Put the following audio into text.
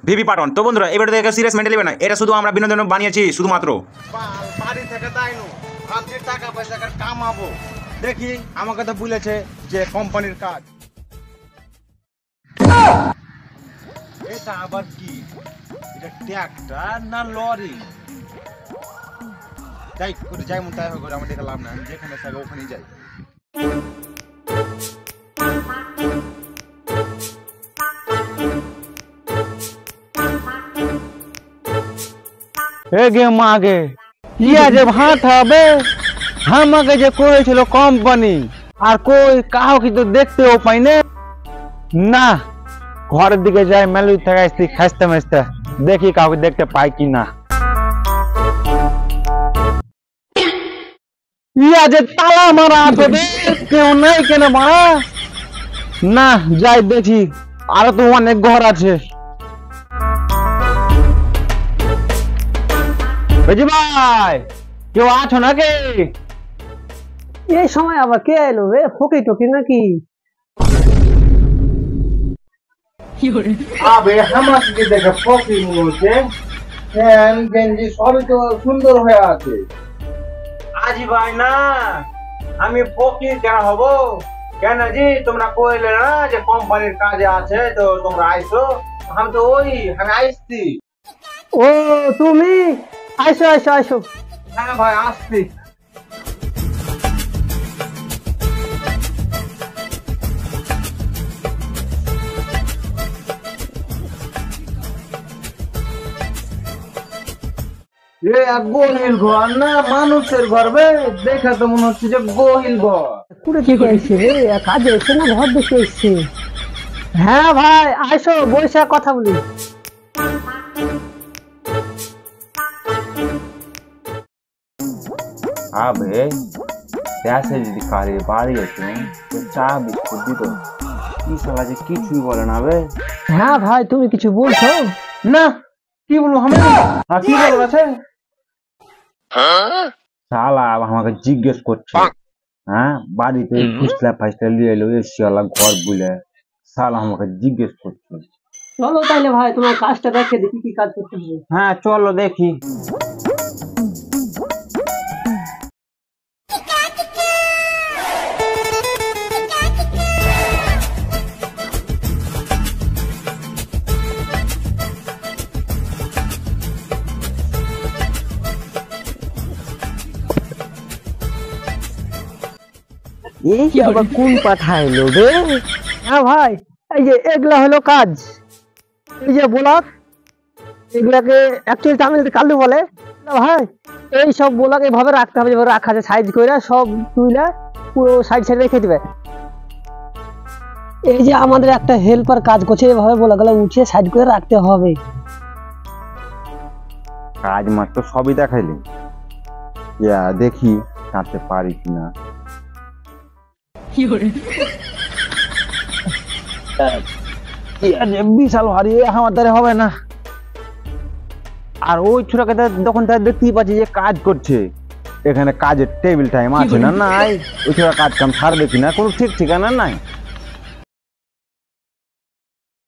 VV Patton. তো বন্ধুরা এবারে দেখে সিরিয়াস মেন্টালি না, এটা শুধু আমরা বিনোদন বানিয়েছি শুধুমাত্র। বাড়ি থেকে তাই নো ভাবছি টাকা পয়সা কামাবো, দেখি আমাকে তো বলেছে যে কোম্পানির কাজ। এটা আবার কি? এটা ট্রাক্টর না লরি? যাই করে যাই মন তাই করে আমার দেখে লাভ না, আমি যেখানে থাকি ওখানেই যাই। গে মাগে ইয়া যে ভাত হবে আমাকে যে করেছিল কোম্পানি, আর কই কাউ কি তো দেখতেও পাই না। ঘরের দিকে যাই মেলু থেকে আসছি খাইতে মাসতে, দেখি কাউকে দেখতে পাই কি না। ইয়া যে তালা মারা আছে, কেউ নাই কেন মারা? না যাই দেখি, আরো তো অনেক ঘর আছে। ভাই কেউ আছো নাকি? এই সময় আবার কে এলো রে? ফকির টকির নাকি? আবে আমাকে দেখে ফকির মনে হচ্ছে, ফ্যান গেঞ্জি সবই তো সুন্দর হয়ে আছে। আজি ভাই না, আমি ফকির কেন হব? কেন জি তোমরা কইলে না যে কোম্পানির কাজে আছে, তো তোমরা আইছো। আমি তো আমি আইছি। ও তুমি আইসো আইসো আইসো। হ্যাঁ ভাই আসছি। গহিল ঘর না মানুষের ঘর বে? দেখে তো মনে হচ্ছে যে গহিল ঘর। পুরো কি করেছে রে? কাজে এসে না ঘর দেখে এসছে? হ্যাঁ ভাই আইসো, বসে কথা বলি। আবে দেশে যদি কারে বাড়ি আছে তো চা বিস্কুট দিত, কি শালা যে কিছুই বলে না বে। হ্যাঁ ভাই তুমি কিছু বলছো না কি বলবো আমি? কি বলবো আছে শালা আমাকে জিজ্ঞেস করছে, হ্যাঁ বাড়িতে ফুসলা ফাসলা লিয়ে এলো এসিওয়ালা ঘর বলে, শালা আমাকে জিজ্ঞেস করছে। চলো তাইলে ভাই তোমার কাজটা দেখে দেখি কি কাজ করতে হবে। হ্যাঁ চলো দেখি। এই কি আবার কোন পাঠাইলো রে? হ্যাঁ ভাই এই যে এগুলা হলো কাজ, এই যে ব্লক, এগুলাকে অ্যাকচুয়ালি তামিলতে কালু বলে। ভাই এই সব ব্লক এইভাবে রাখতে হবে, যেভাবে রাখা যায় সাইজ করে সব তুইলা পুরো সাইড সাইড রেখে দিবে। এই যে আমাদের একটা হেল্পার কাজ করছে, এভাবে ব্লকগুলো উঠিয়ে সাইড করে রাখতে হবে। কাজ মাত্র সবই দেখাইলি, ইয়া দেখি কাটতে পারি কিনা। বিশাল ভারী আমার দ্বারা হবে না। আর ওই ছোটকে তখন তার দেখতেই পাচ্ছি যে কাজ করছে, এখানে কাজের টেবিল টাইম আছে না নাই? ওই ছোট কাজ কাম ছাড়বে কিনা কোনো ঠিক ঠিকানা নাই।